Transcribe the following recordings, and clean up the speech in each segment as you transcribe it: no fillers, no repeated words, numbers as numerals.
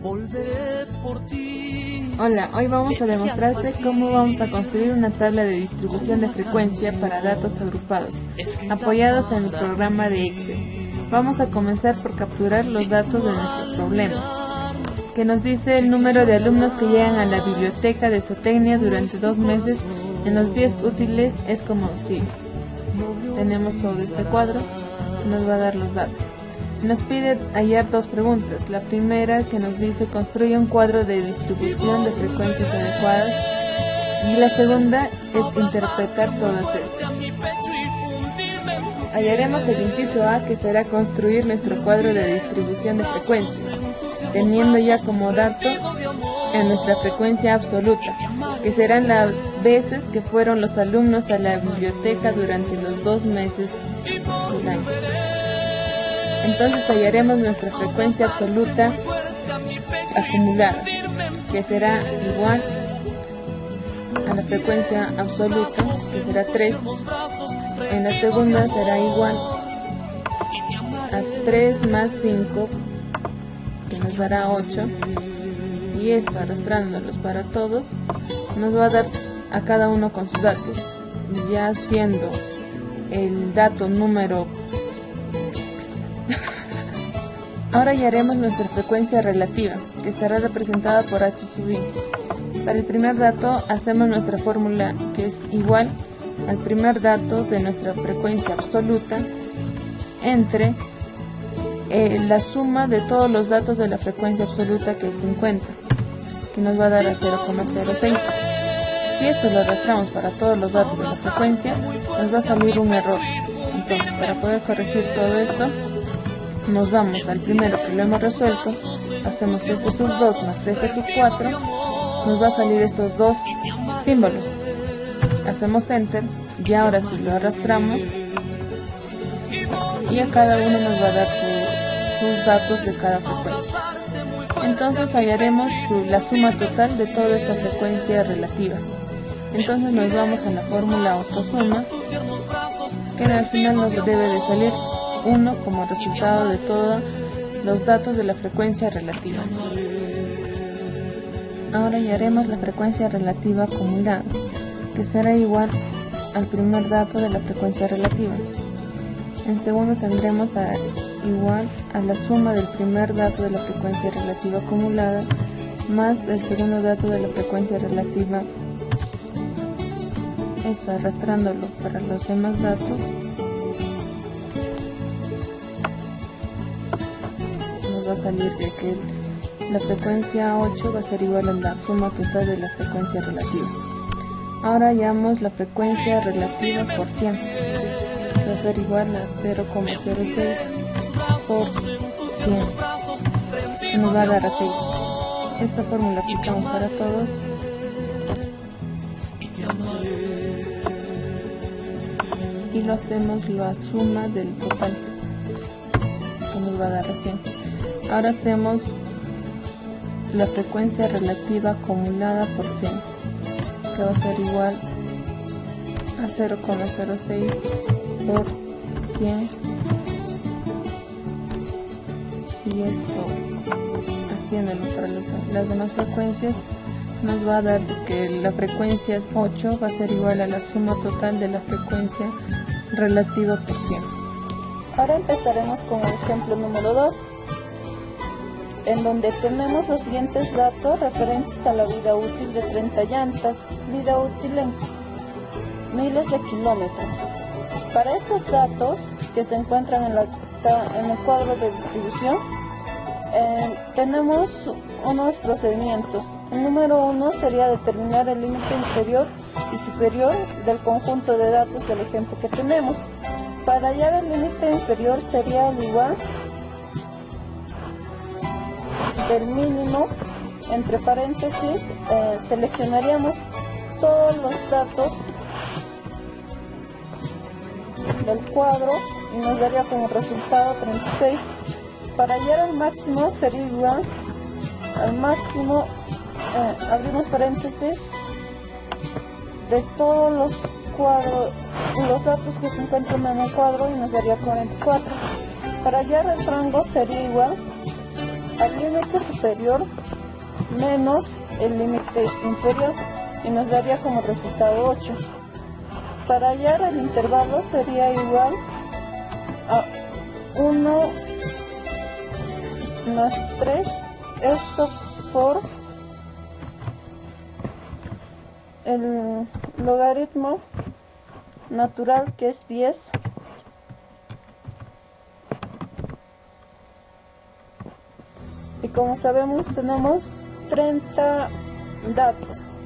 Volveré por ti. Hola, hoy vamos a demostrarte cómo vamos a construir una tabla de distribución de frecuencia para datos agrupados, apoyados en el programa de Excel. Vamos a comenzar por capturar los datos de nuestro problema, que nos dice el número de alumnos que llegan a la biblioteca de zootecnia durante 2 meses en los 10 útiles es como sigue. Tenemos todo este cuadro, nos va a dar los datos. Nos pide hallar 2 preguntas. La primera que nos dice construye un cuadro de distribución de frecuencias adecuadas y la segunda es interpretar todas estas. Hallaremos el inciso A, que será construir nuestro cuadro de distribución de frecuencias, teniendo ya como dato en nuestra frecuencia absoluta, que serán las veces que fueron los alumnos a la biblioteca durante los 2 meses del año. Entonces hallaremos nuestra frecuencia absoluta acumulada, que será igual a la frecuencia absoluta, que será 3. En la segunda será igual a 3 más 5, que nos dará 8. Y esto, arrastrándolos para todos, nos va a dar a cada uno con sus datos, ya siendo el dato número. Ahora hallaremos nuestra frecuencia relativa, que estará representada por H sub i. Para el primer dato hacemos nuestra fórmula, que es igual al primer dato de nuestra frecuencia absoluta entre la suma de todos los datos de la frecuencia absoluta, que es 50, que nos va a dar a 0,06. Si esto lo arrastramos para todos los datos de la frecuencia, nos va a salir un error. Entonces, para poder corregir todo esto, nos vamos al primero que lo hemos resuelto, hacemos f sub 2 más f sub 4, nos va a salir estos 2 símbolos. Hacemos enter y ahora sí lo arrastramos y a cada uno nos va a dar sus datos de cada frecuencia. Entonces hallaremos la suma total de toda esta frecuencia relativa. Entonces nos vamos a la fórmula autosuma, que al final nos debe de salir 1 como resultado de todos los datos de la frecuencia relativa. Ahora hallaremos la frecuencia relativa acumulada, que será igual al primer dato de la frecuencia relativa. En segundo tendremos igual a la suma del primer dato de la frecuencia relativa acumulada más el segundo dato de la frecuencia relativa. Esto arrastrándolo para los demás datos, nos va a salir de que la frecuencia 8 va a ser igual a la suma total de la frecuencia relativa. Ahora hallamos la frecuencia relativa por 100, que va a ser igual a 0,06 por 100, que nos va a dar así. Esta fórmula aplicamos para todos y lo hacemos la suma del total, que nos va a dar a 100. Ahora hacemos la frecuencia relativa acumulada por 100, que va a ser igual a 0,06 por 100, y esto haciéndolo para las demás frecuencias nos va a dar que la frecuencia 8 va a ser igual a la suma total de la frecuencia relativa por 100. Ahora empezaremos con el ejemplo número 2, en donde tenemos los siguientes datos referentes a la vida útil de 30 llantas, vida útil en miles de kilómetros. Para estos datos que se encuentran en el cuadro de distribución, tenemos unos procedimientos. El número 1 sería determinar el límite inferior y superior del conjunto de datos del ejemplo que tenemos. Para hallar el límite inferior sería el igual del mínimo entre paréntesis seleccionaríamos todos los datos del cuadro y nos daría como resultado 36. Para hallar el máximo sería igual al máximo, abrimos paréntesis, de todos los cuadros, los datos que se encuentran en el cuadro y nos daría 44. Para hallar el rango sería igual al límite superior menos el límite inferior y nos daría como resultado 8. Para hallar el intervalo sería igual a 1 más 3, esto por el logaritmo natural, que es 10, y como sabemos tenemos 30 datos.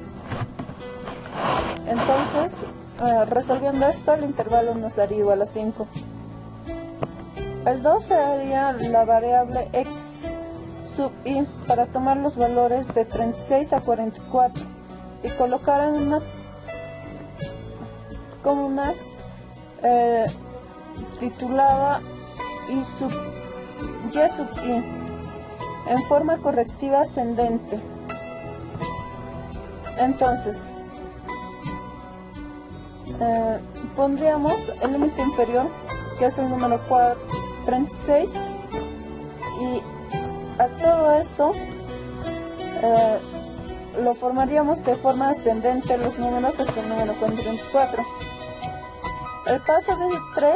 Entonces resolviendo esto, el intervalo nos daría igual a 5. El 2 sería la variable x sub i para tomar los valores de 36 a 44 y colocar en una columna titulada y sub i en forma correctiva ascendente. Entonces pondríamos el límite inferior, que es el número 36, y a todo esto lo formaríamos de forma ascendente los números hasta el número 44. El paso de 3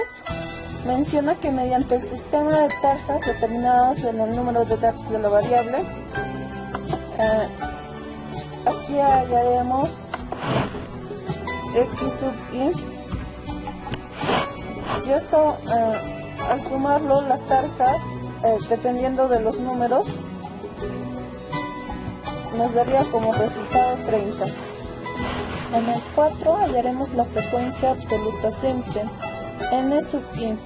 menciona que mediante el sistema de tarjas determinados en el número de datos de la variable, aquí hallaremos x sub i, y esto al sumarlo las tarjas dependiendo de los números nos daría como resultado 30. En el 4 hallaremos la frecuencia absoluta simple, n sub i,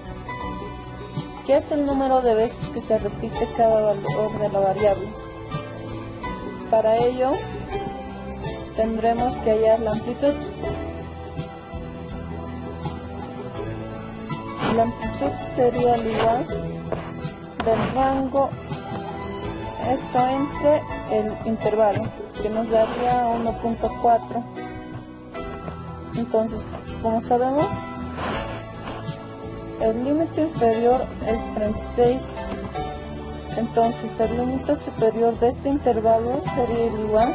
que es el número de veces que se repite cada valor de la variable. Para ello tendremos que hallar la amplitud. La amplitud sería el igual del rango, esto entre el intervalo, que nos daría 1.4. Entonces, como sabemos, el límite inferior es 36. Entonces, el límite superior de este intervalo sería el igual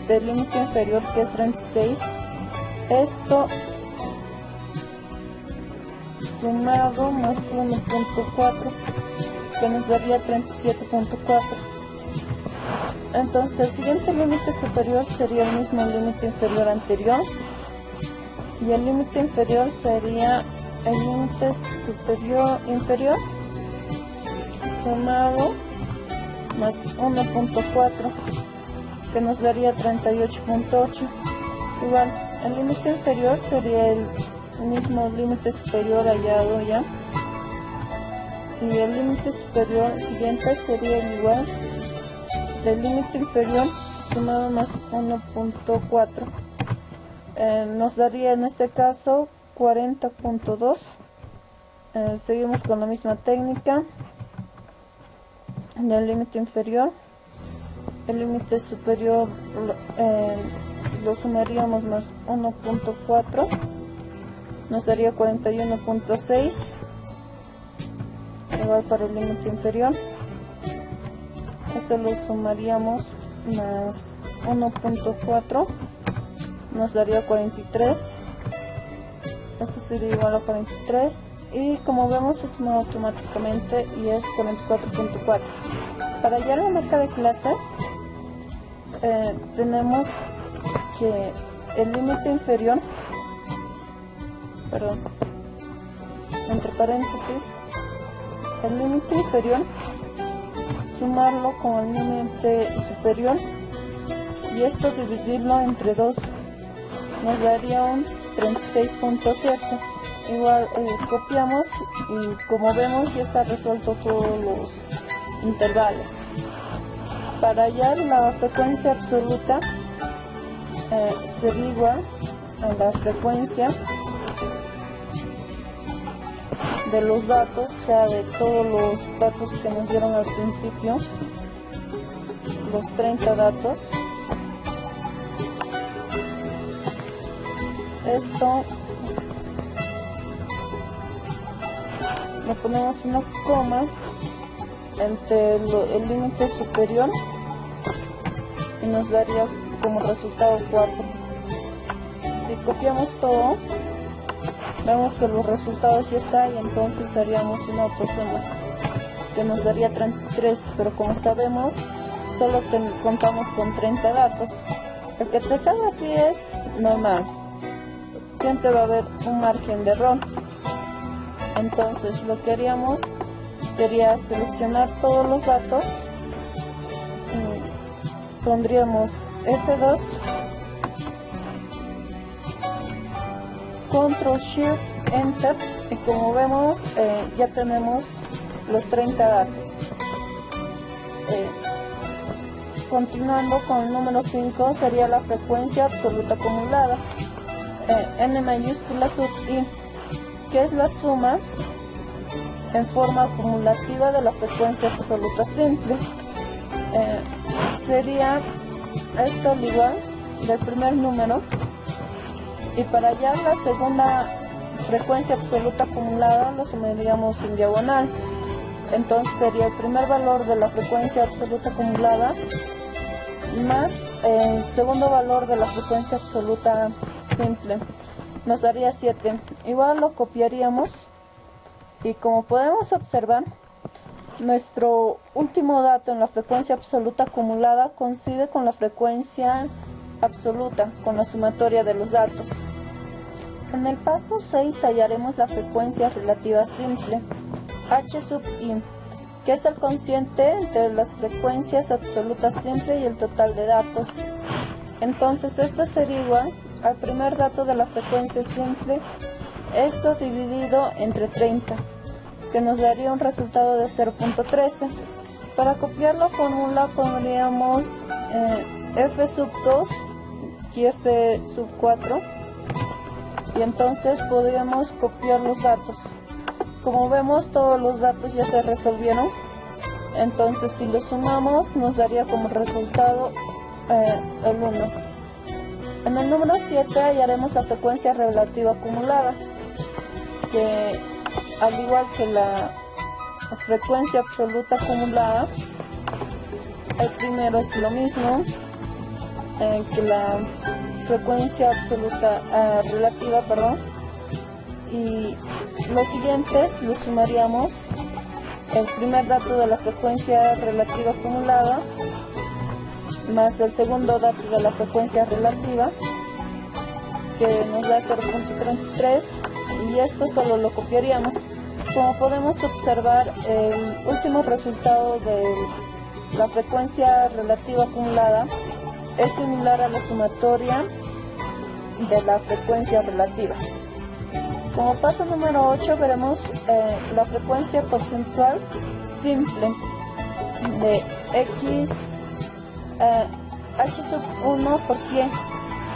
del límite inferior, que es 36. Esto sumado más 1.4, que nos daría 37.4. Entonces el siguiente límite superior sería el mismo límite inferior anterior, y el límite inferior sería el límite superior inferior sumado más 1.4, que nos daría 38.8. Igual, el límite inferior sería el mismo límite superior hallado ya, y el límite superior siguiente sería el igual del límite inferior sumado más 1.4, nos daría en este caso 40.2. Seguimos con la misma técnica del límite inferior. El límite superior lo sumaríamos más 1.4, nos daría 41.6, igual para el límite inferior. Esto lo sumaríamos más 1.4, nos daría 43. Esto sería igual a 43, y como vemos se suma automáticamente y es 44.4. Para hallar la marca de clase tenemos que el límite inferior, entre paréntesis, el límite inferior sumarlo con el límite superior y esto dividirlo entre 2 nos daría un 36.7. Igual copiamos y como vemos ya está resuelto todos los intervalos. Para hallar la frecuencia absoluta sería igual a la frecuencia de los datos, o sea, de todos los datos que nos dieron al principio, los 30 datos. Esto le ponemos una coma entre el límite superior y nos daría como resultado 4. Si copiamos todo, vemos que los resultados ya están y entonces haríamos una autosuma que nos daría 33, pero como sabemos solo contamos con 30 datos. El que te salga así es normal, siempre va a haber un margen de error. Entonces lo que haríamos sería seleccionar todos los datos, pondríamos F2, Control Shift Enter, y como vemos ya tenemos los 30 datos. Continuando con el número 5 sería la frecuencia absoluta acumulada, N mayúscula sub I, que es la suma en forma acumulativa de la frecuencia absoluta simple. Sería esto al igual del primer número, y para hallar la segunda frecuencia absoluta acumulada lo sumaríamos en diagonal. Entonces sería el primer valor de la frecuencia absoluta acumulada más el segundo valor de la frecuencia absoluta simple, nos daría 7. Igual lo copiaríamos y como podemos observar, nuestro último dato en la frecuencia absoluta acumulada coincide con la frecuencia absoluta, con la sumatoria de los datos. En el paso 6 hallaremos la frecuencia relativa simple, H sub I, que es el cociente entre las frecuencias absolutas simple y el total de datos. Entonces esto sería igual al primer dato de la frecuencia simple, esto dividido entre 30, que nos daría un resultado de 0.13. Para copiar la fórmula pondríamos F sub 2 y F sub 4, y entonces podríamos copiar los datos. Como vemos, todos los datos ya se resolvieron, entonces si los sumamos nos daría como resultado el 1. En el número 7 hallaremos la frecuencia relativa acumulada, que al igual que la frecuencia absoluta acumulada, el primero es lo mismo que la frecuencia absoluta relativa, y los siguientes los sumaríamos, el primer dato de la frecuencia relativa acumulada más el segundo dato de la frecuencia relativa, que nos da 0.33, y esto solo lo copiaríamos. Como podemos observar, el último resultado de la frecuencia relativa acumulada es similar a la sumatoria de la frecuencia relativa. Como paso número 8 veremos la frecuencia porcentual simple de x h sub 1 por 100,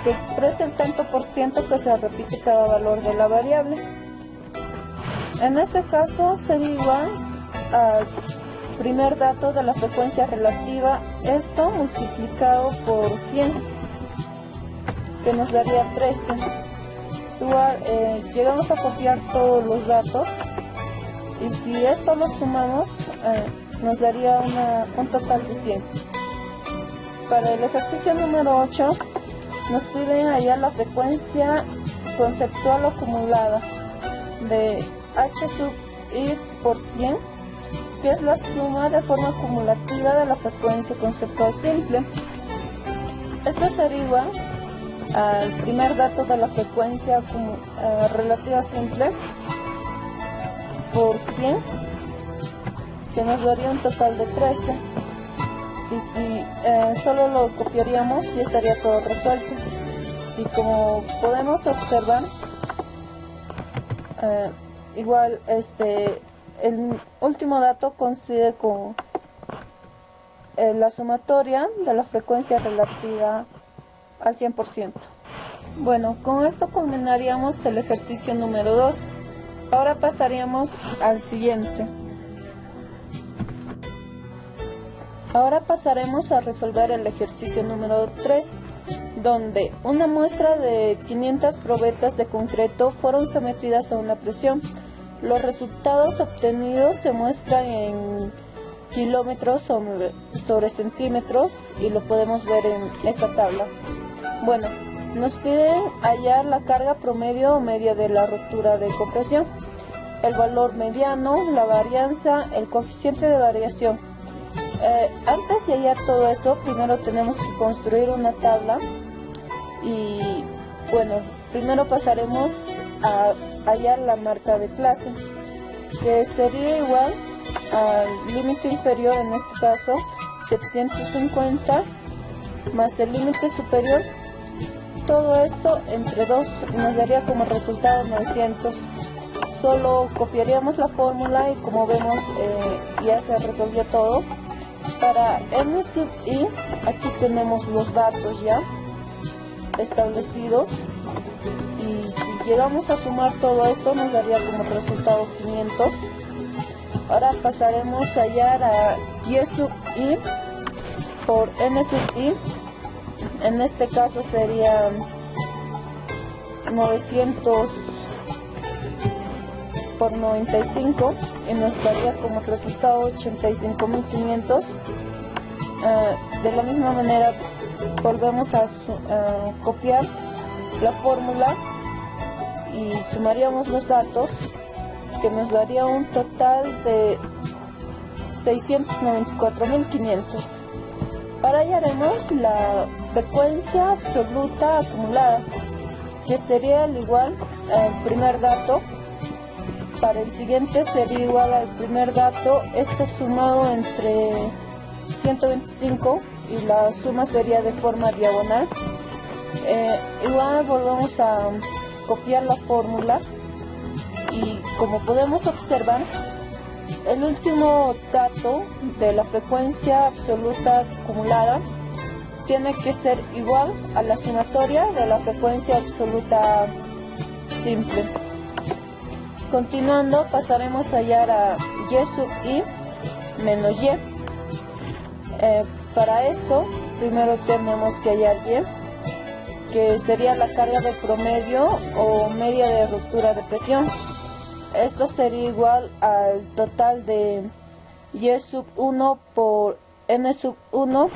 que expresa el tanto por ciento que se repite cada valor de la variable. En este caso sería igual al primer dato de la frecuencia relativa, esto multiplicado por 100, que nos daría 13. Igual llegamos a copiar todos los datos, y si esto lo sumamos nos daría un total de 100. Para el ejercicio número 8 nos piden hallar la frecuencia conceptual acumulada de h sub i por 100, que es la suma de forma acumulativa de la frecuencia conceptual simple. Esto sería igual al primer dato de la frecuencia relativa simple por 100, que nos daría un total de 13. Y si solo lo copiaríamos, ya estaría todo resuelto. Y como podemos observar, igual el último dato coincide la sumatoria de la frecuencia relativa al 100%. Bueno, con esto culminaríamos el ejercicio número 2. Ahora pasaríamos al siguiente. Ahora pasaremos a resolver el ejercicio número 3, donde una muestra de 500 probetas de concreto fueron sometidas a una presión. Los resultados obtenidos se muestran en kilómetros sobre centímetros y lo podemos ver en esta tabla. Bueno, nos piden hallar la carga promedio o media de la ruptura de compresión, el valor mediano, la varianza, el coeficiente de variación. Antes de hallar todo eso, primero tenemos que construir una tabla y bueno, primero pasaremos a hallar la marca de clase, que sería igual al límite inferior, en este caso 750, más el límite superior, todo esto entre 2 nos daría como resultado 900. Solo copiaríamos la fórmula y como vemos ya se resolvió todo. Para n sub i, aquí tenemos los datos ya establecidos y si llegamos a sumar todo esto nos daría como resultado 500. Ahora pasaremos a hallar a y sub i por n sub i. En este caso sería 900 por 95 y nos daría como resultado 85.500. De la misma manera volvemos a copiar la fórmula y sumaríamos los datos, que nos daría un total de 694.500. Ahora hallaremos la frecuencia absoluta acumulada, que sería al igual al primer dato. Para el siguiente sería igual al primer dato, esto sumado entre 125 y la suma sería de forma diagonal. Igual volvemos a copiar la fórmula y como podemos observar, el último dato de la frecuencia absoluta acumulada tiene que ser igual a la sumatoria de la frecuencia absoluta simple. Continuando, pasaremos a hallar a y sub i menos y. Para esto, primero tenemos que hallar y, que sería la carga de promedio o media de ruptura de presión. Esto sería igual al total de y sub 1 por n sub 1,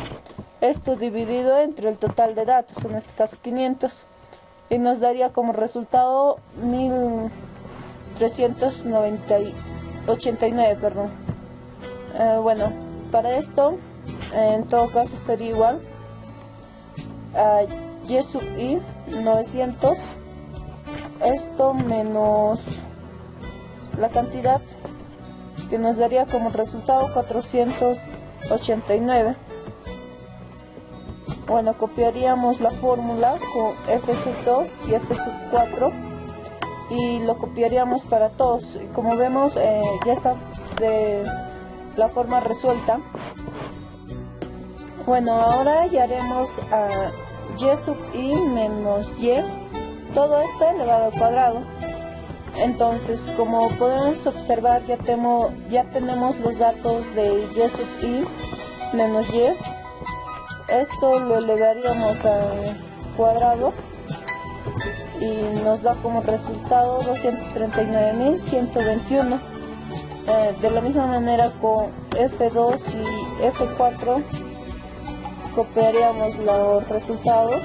esto dividido entre el total de datos, en este caso 500, y nos daría como resultado 1389, perdón. Bueno, para esto, en todo caso sería igual a y sub i 900, esto menos la cantidad, que nos daría como resultado 489. Bueno, copiaríamos la fórmula con f sub 2 y f sub 4 y lo copiaríamos para todos. Y como vemos, ya está de la forma resuelta. Bueno, ahora ya haremos a y sub i menos y, todo esto elevado al cuadrado. Entonces, como podemos observar, ya tenemos los datos de y sub i menos y. Esto lo elevaríamos al cuadrado y nos da como resultado 239.121. De la misma manera con F2 y F4 copiaríamos los resultados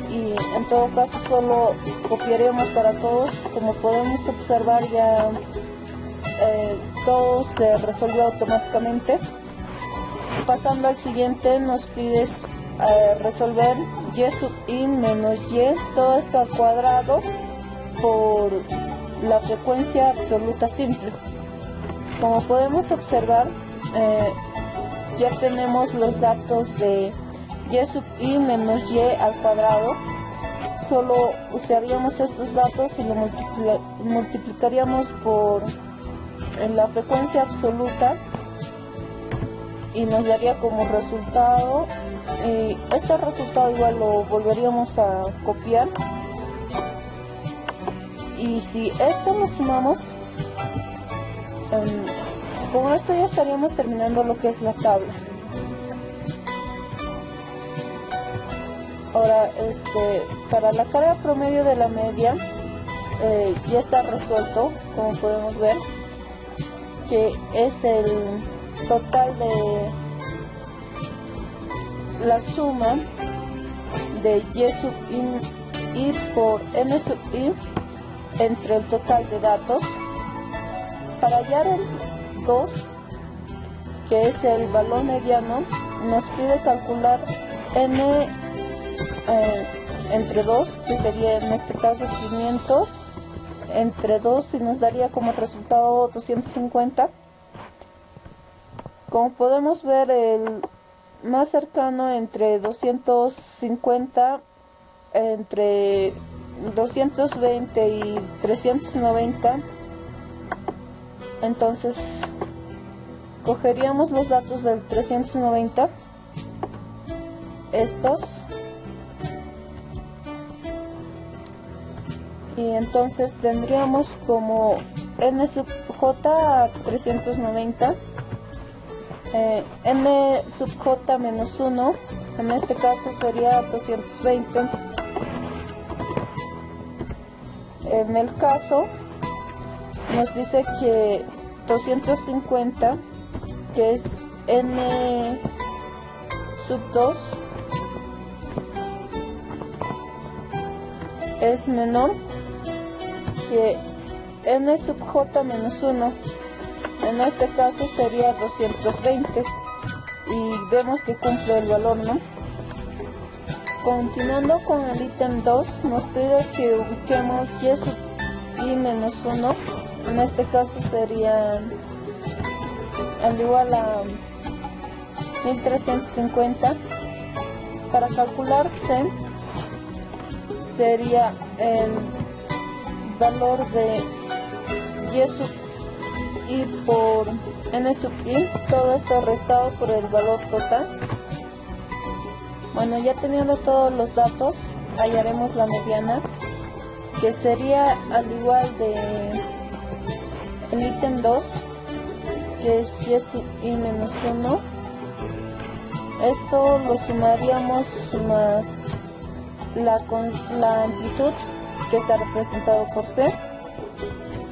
y en todo caso solo copiaremos para todos. Como podemos observar, ya todo se resolvió automáticamente. Pasando al siguiente, nos pides resolver y sub i menos y, todo esto al cuadrado por la frecuencia absoluta simple. Como podemos observar, ya tenemos los datos de y sub i menos y al cuadrado. Solo usaríamos estos datos y lo multiplicaríamos por en la frecuencia absoluta y nos daría como resultado, este resultado igual lo volveríamos a copiar, y si esto lo sumamos, con esto ya estaríamos terminando lo que es la tabla. Ahora, para la carga promedio de la media, ya está resuelto, como podemos ver, que es el total de la suma de y sub i por n sub i entre el total de datos. Para hallar el 2, que es el valor mediano, nos pide calcular n entre 2, que sería en este caso 500 entre 2, y nos daría como resultado 250. Como podemos ver, el más cercano entre 250, entre 220 y 390, entonces cogeríamos los datos del 390, estos, y entonces tendríamos como n sub j a 390, n sub j menos 1, en este caso sería 220. En el caso nos dice que 250, que es n sub 2, es menor que n sub j menos 1, en este caso sería 220, y vemos que cumple el valor, ¿no? Continuando con el ítem 2, nos pide que ubiquemos y sub i menos 1, en este caso sería al igual a 1350. Para calcularse sería el valor de y sub i por n sub i, todo esto restado por el valor total. Bueno, ya teniendo todos los datos, hallaremos la mediana, que sería al igual de el ítem 2, que es y sub i menos 1. Esto lo sumaríamos más la amplitud, que está representado por c.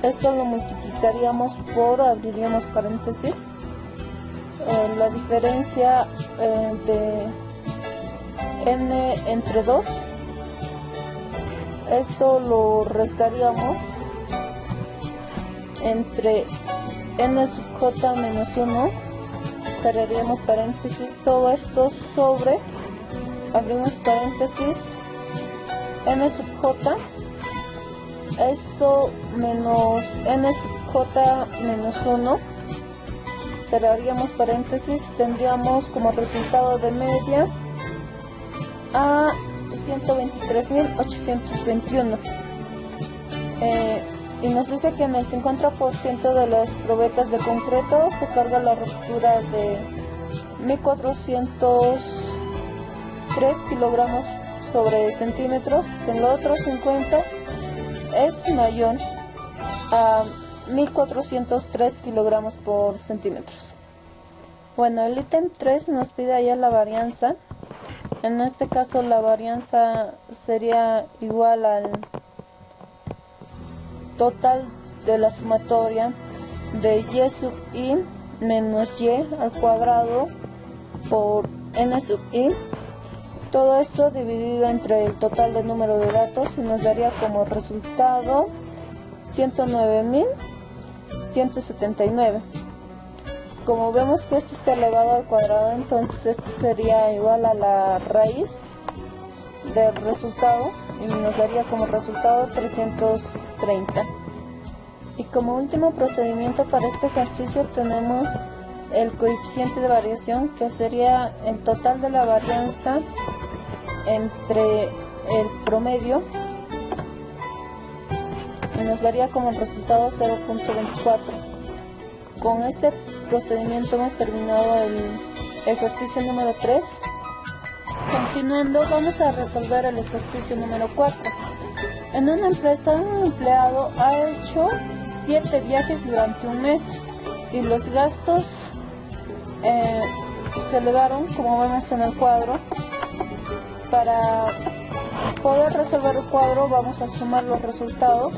Esto lo multiplicaríamos por, abriríamos paréntesis, la diferencia de n entre 2. Esto lo restaríamos entre n sub j menos 1, cerraríamos paréntesis, todo esto sobre, abrimos paréntesis, n sub j, esto menos n sub j menos 1, cerraríamos paréntesis, tendríamos como resultado de media a 123.821, y nos dice que en el 50% de las probetas de concreto se carga la ruptura de 1403 kilogramos sobre centímetros, que en lo otro 50 es mayor a 1403 kilogramos por centímetros. Bueno, el ítem 3 nos pide allá la varianza. En este caso la varianza sería igual al total de la sumatoria de y sub i menos y al cuadrado por n sub i. Todo esto dividido entre el total del número de datos, y nos daría como resultado 109.179. Como vemos que esto está elevado al cuadrado, entonces esto sería igual a la raíz del resultado, y nos daría como resultado 330. Y como último procedimiento para este ejercicio tenemos el coeficiente de variación, que sería el total de la varianza entre el promedio, y nos daría como resultado 0.24. con este procedimiento hemos terminado el ejercicio número 3. Continuando, vamos a resolver el ejercicio número 4. En una empresa, un empleado ha hecho 7 viajes durante un mes y los gastos se elevaron, como vemos en el cuadro. Para poder resolver el cuadro, vamos a sumar los resultados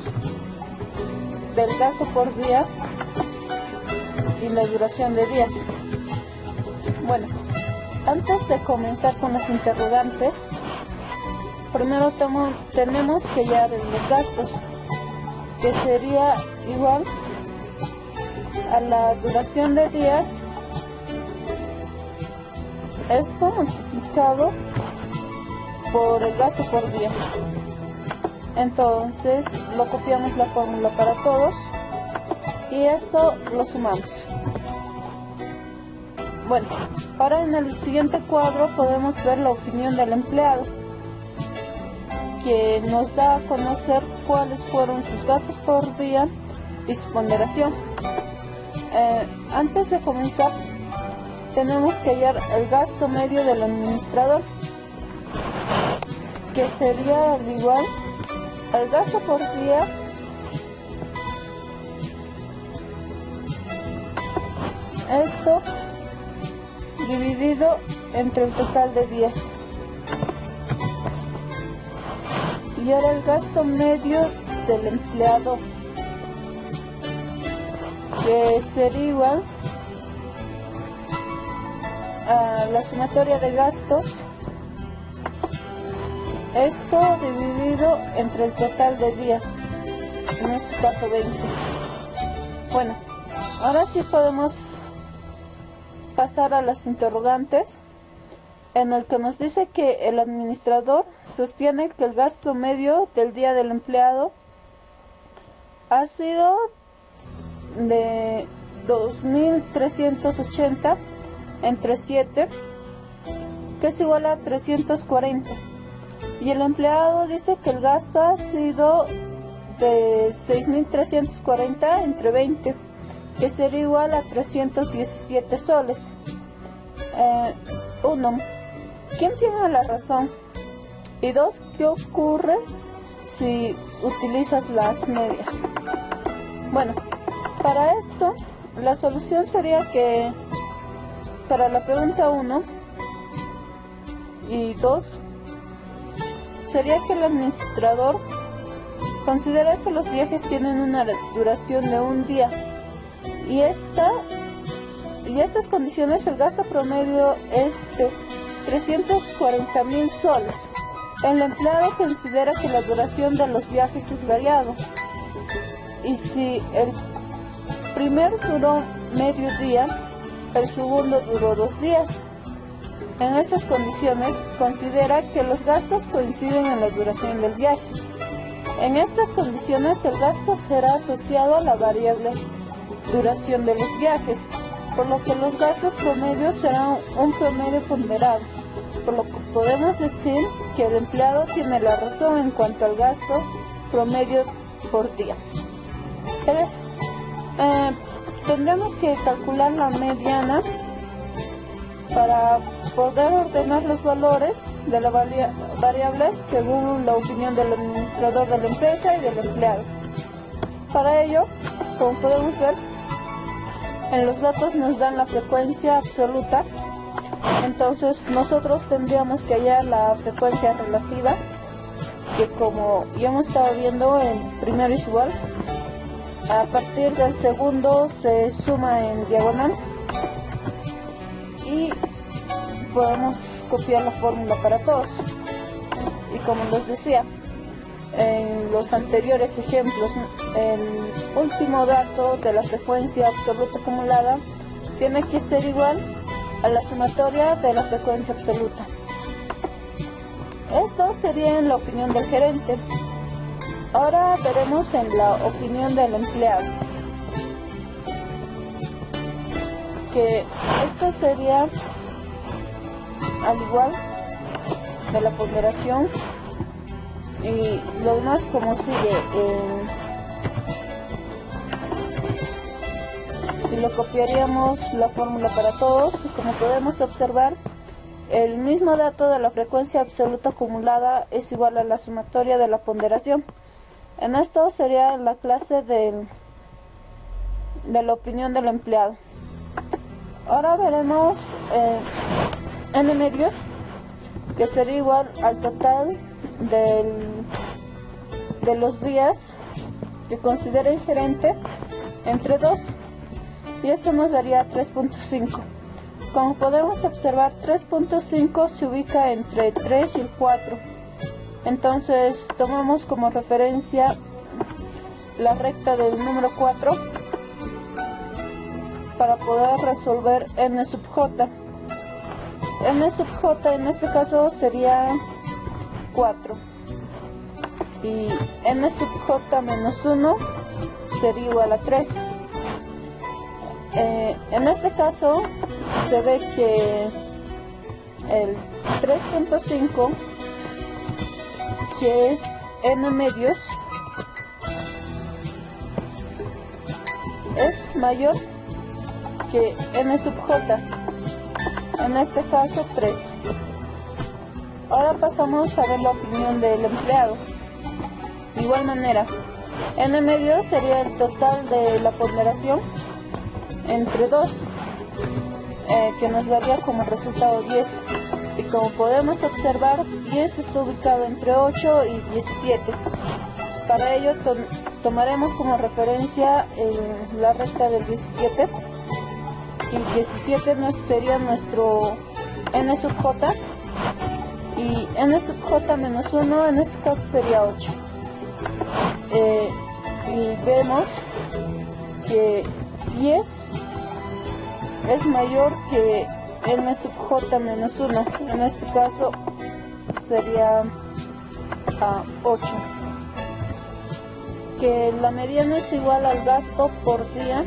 del gasto por día y la duración de días. Bueno, antes de comenzar con los interrogantes, primero tenemos que hallar los gastos, que sería igual a la duración de días, esto multiplicado por el gasto por día. Entonces lo copiamos la fórmula para todos y esto lo sumamos. Bueno, ahora en el siguiente cuadro podemos ver la opinión del empleado, que nos da a conocer cuáles fueron sus gastos por día y su ponderación. Antes de comenzar, tenemos que hallar el gasto medio del administrador, que sería igual al gasto por día esto dividido entre el total de días. Y ahora el gasto medio del empleado, que sería igual a la sumatoria de gastos, esto dividido entre el total de días, en este caso 20. Bueno, ahora sí podemos pasar a las interrogantes, en el que nos dice que el administrador sostiene que el gasto medio del día del empleado ha sido de 2.380 entre 7, que es igual a 340. Y el empleado dice que el gasto ha sido de 6.340 entre 20, que sería igual a 317 soles. 1. ¿Quién tiene la razón? Y 2. ¿Qué ocurre si utilizas las medias? Bueno, para esto, la solución sería que para la pregunta 1 y 2, sería que el administrador considera que los viajes tienen una duración de un día y estas condiciones el gasto promedio es de 340.000 soles. El empleado considera que la duración de los viajes es variado y si el primer duró medio día, el segundo duró 2 días. En esas condiciones, considera que los gastos coinciden en la duración del viaje. En estas condiciones, el gasto será asociado a la variable duración de los viajes, por lo que los gastos promedios serán un promedio ponderado, por lo que podemos decir que el empleado tiene la razón en cuanto al gasto promedio por día. 3. Tendremos que calcular la mediana para poder ordenar los valores de las variables según la opinión del administrador de la empresa y del empleado. Para ello, como podemos ver, en los datos nos dan la frecuencia absoluta, entonces nosotros tendríamos que hallar la frecuencia relativa, que como ya hemos estado viendo, en primero es igual, a partir del segundo se suma en diagonal y podemos copiar la fórmula para todos. Y como les decía en los anteriores ejemplos, el último dato de la frecuencia absoluta acumulada tiene que ser igual a la sumatoria de la frecuencia absoluta. Esto sería en la opinión del gerente. Ahora veremos en la opinión del empleado, que esto sería al igual de la ponderación y lo demás como sigue. Y le copiaríamos la fórmula para todos. Como podemos observar, el mismo dato de la frecuencia absoluta acumulada es igual a la sumatoria de la ponderación. En esto sería la clase de la opinión del empleado. Ahora veremos n medios, que sería igual al total de los días que considera el gerente entre 2, y esto nos daría 3.5. Como podemos observar, 3.5 se ubica entre 3 y el 4. Entonces tomamos como referencia la recta del número 4 para poder resolver n sub j. N sub j en este caso sería 4 y n sub j menos 1 sería igual a 3. En este caso se ve que el 3.5, que es n medios, es mayor que n sub j, en este caso 3. Ahora pasamos a ver la opinión del empleado. De igual manera, n medios sería el total de la ponderación entre 2, que nos daría como resultado 10. Y como podemos observar, 10 está ubicado entre 8 y 17. Para ello tomaremos como referencia la recta del 17, y 17 sería nuestro n sub j, y n sub j menos 1 en este caso sería 8. Y vemos que 10 es mayor que n sub j menos 1, en este caso sería 8. Que la mediana es igual al gasto por día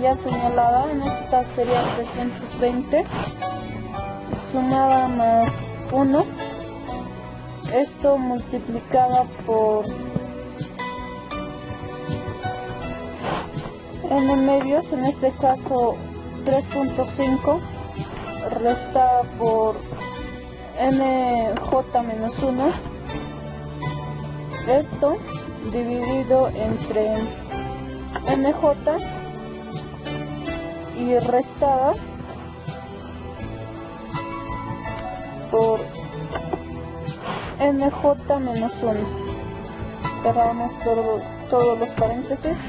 ya señalada, en este caso sería 320 sumada más 1, esto multiplicada por n medios, en este caso 3.5, restada por nj menos 1, esto dividido entre nj y restada por nj menos 1. Cerramos todos los paréntesis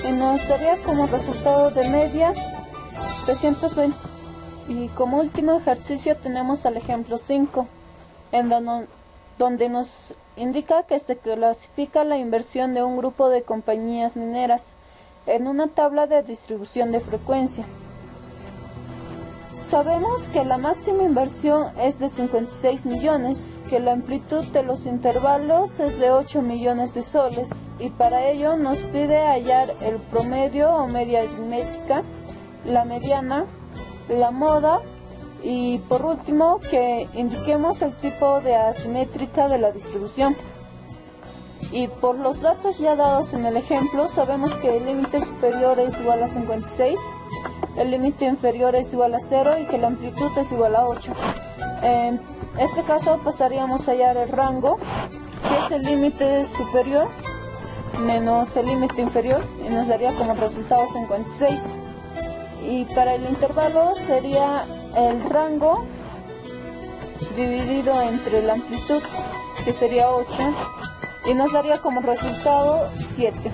y nos daría como resultado de media 320. Y como último ejercicio tenemos al ejemplo 5, donde nos indica que se clasifica la inversión de un grupo de compañías mineras en una tabla de distribución de frecuencia. Sabemos que la máxima inversión es de 56 millones, que la amplitud de los intervalos es de 8 millones de soles, y para ello nos pide hallar el promedio o media aritmética, la mediana, la moda, y por último que indiquemos el tipo de asimétrica de la distribución. Y por los datos ya dados en el ejemplo, sabemos que el límite superior es igual a 56, el límite inferior es igual a 0 y que la amplitud es igual a 8. En este caso pasaríamos a hallar el rango, que es el límite superior menos el límite inferior, y nos daría como resultado 56. Y para el intervalo sería el rango dividido entre la amplitud, que sería 8, y nos daría como resultado 7.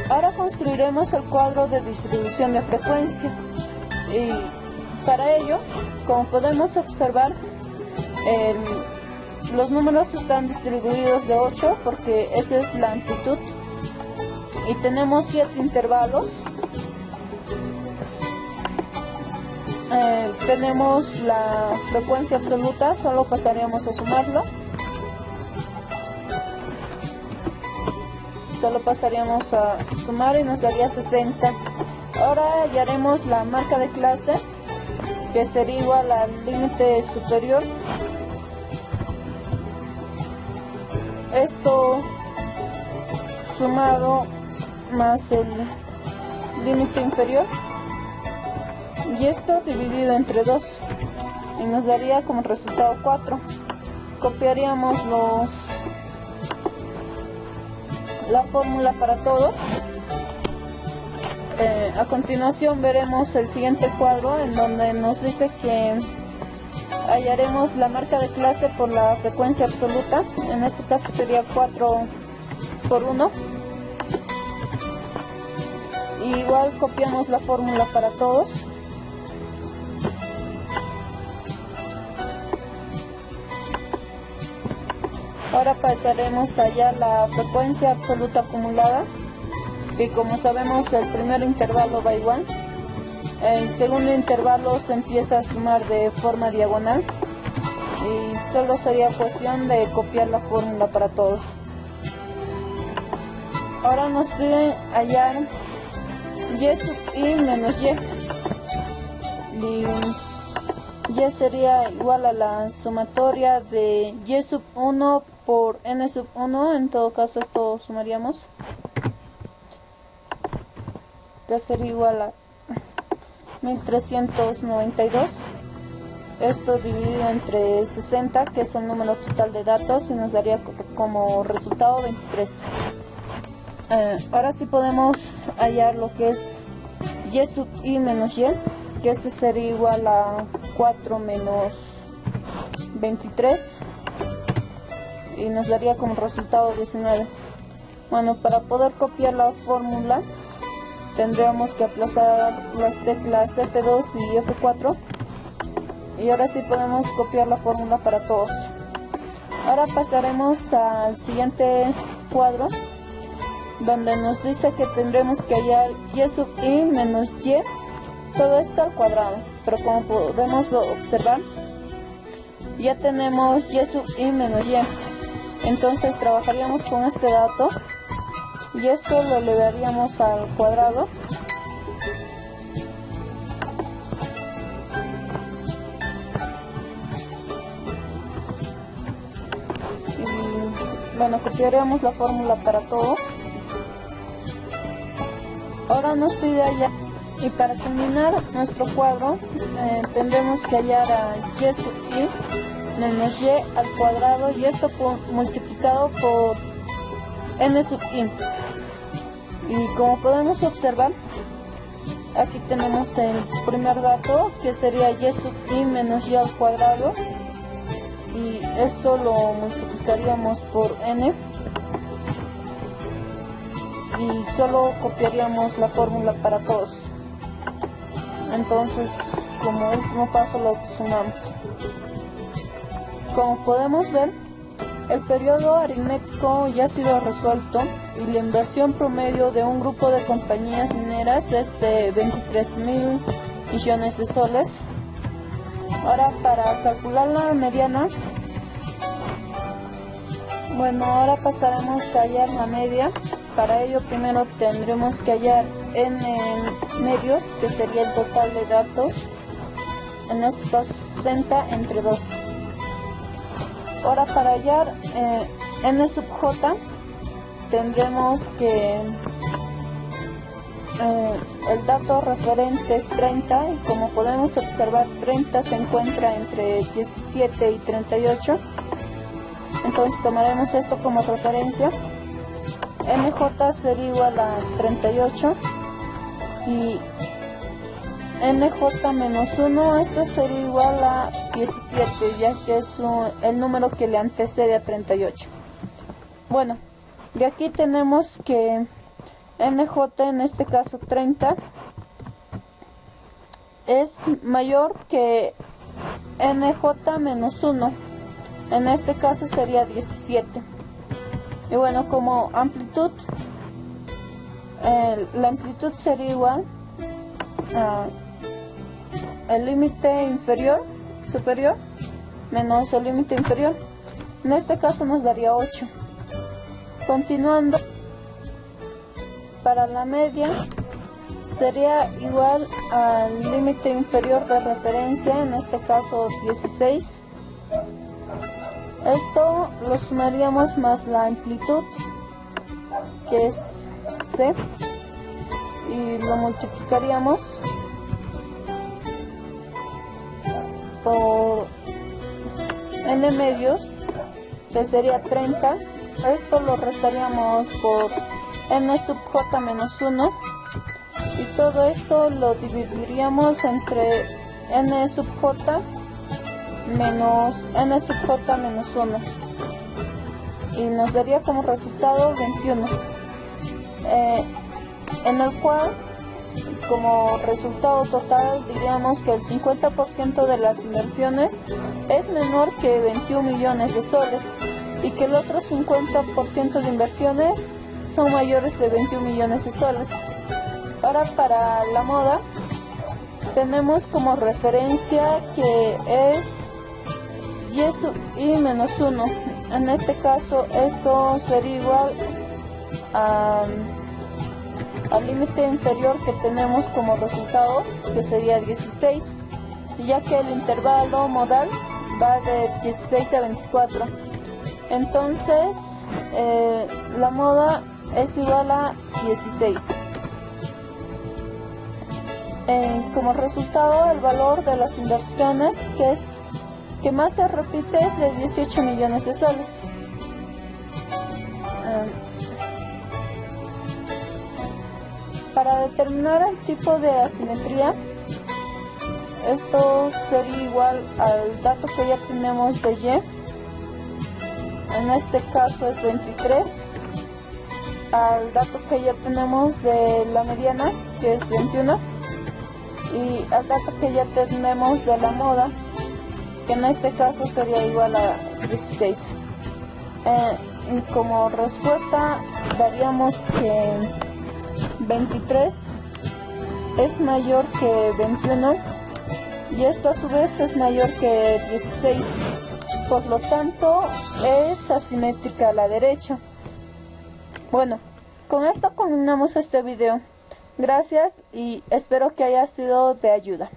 Ahora construiremos el cuadro de distribución de frecuencia, y para ello, como podemos observar, los números están distribuidos de 8 porque esa es la amplitud, y tenemos 7 intervalos. Tenemos la frecuencia absoluta, solo pasaríamos a sumarla. Solo pasaríamos a sumar y nos daría 60. Ahora hallaremos la marca de clase, que sería igual al límite superior. Esto sumado más el límite inferior, y esto dividido entre 2, y nos daría como resultado 4. Copiaríamos la fórmula para todos. A continuación veremos el siguiente cuadro, en donde nos dice que hallaremos la marca de clase por la frecuencia absoluta. En este caso sería 4 por 1. Igual copiamos la fórmula para todos. Ahora pasaremos a hallar la frecuencia absoluta acumulada, que como sabemos el primer intervalo va igual. El segundo intervalo se empieza a sumar de forma diagonal y solo sería cuestión de copiar la fórmula para todos. Ahora nos piden hallar y sub i menos y. Y sería igual a la sumatoria de y sub 1 por n sub 1, en todo caso esto sumaríamos. Ya sería igual a 1392. Esto dividido entre 60, que es el número total de datos, y nos daría como resultado 23. Ahora sí podemos hallar lo que es y sub i menos y, que este sería igual a 4 menos 23, y nos daría como resultado 19. Bueno, para poder copiar la fórmula tendríamos que aplazar las teclas F2 y F4, y ahora sí podemos copiar la fórmula para todos. Ahora pasaremos al siguiente cuadro, donde nos dice que tendremos que hallar y sub i menos y, todo esto al cuadrado, pero como podemos observar ya tenemos y sub i menos y. Entonces trabajaríamos con este dato y esto lo elevaríamos al cuadrado. Y bueno, copiaríamos la fórmula para todos. Ahora nos pide hallar, y para terminar nuestro cuadro tendremos que hallar a y sub i menos y al cuadrado, y esto multiplicado por n sub i. Y como podemos observar, aquí tenemos el primer dato, que sería y sub i menos y al cuadrado, y esto lo multiplicaríamos por n, y solo copiaríamos la fórmula para todos. Entonces, como último paso, lo sumamos. Como podemos ver, el periodo aritmético ya ha sido resuelto y la inversión promedio de un grupo de compañías mineras es de 23.000 millones de soles. Ahora, para calcular la mediana, bueno, ahora pasaremos a hallar la media. Para ello primero tendremos que hallar n medios, que sería el total de datos, en este caso 60 entre 2. Ahora para hallar n sub j tendremos que el dato referente es 30, y como podemos observar 30 se encuentra entre 17 y 38, entonces tomaremos esto como referencia. NJ sería igual a 38 y NJ menos 1, esto sería igual a 17, ya que es el número que le antecede a 38. Bueno, de aquí tenemos que NJ, en este caso 30, es mayor que NJ menos 1, en este caso sería 17. Y bueno, como amplitud, la amplitud sería igual a el límite inferior, superior, menos el límite inferior. En este caso nos daría 8. Continuando, para la media sería igual al límite inferior de referencia, en este caso 16. Esto lo sumaríamos más la amplitud, que es C, y lo multiplicaríamos por n medios, que sería 30. Esto lo restaríamos por n sub j menos 1, y todo esto lo dividiríamos entre n sub j menos n sub j menos 1, y nos daría como resultado 21, en el cual como resultado total diríamos que el 50% de las inversiones es menor que 21 millones de soles, y que el otro 50% de inversiones son mayores de 21 millones de soles. Ahora, para la moda tenemos como referencia que es y sub i menos 1. En este caso esto sería igual al límite inferior que tenemos como resultado, que sería 16, ya que el intervalo modal va de 16 a 24. Entonces la moda es igual a 16. Como resultado, el valor de las inversiones que más se repite es de 18 millones de soles. Para determinar el tipo de asimetría, esto sería igual al dato que ya tenemos de Y, en este caso es 23, al dato que ya tenemos de la mediana, que es 21, y al dato que ya tenemos de la moda, que en este caso sería igual a 16. Como respuesta daríamos que 23 es mayor que 21, y esto a su vez es mayor que 16, por lo tanto es asimétrica a la derecha. Bueno, con esto culminamos este video. Gracias y espero que haya sido de ayuda.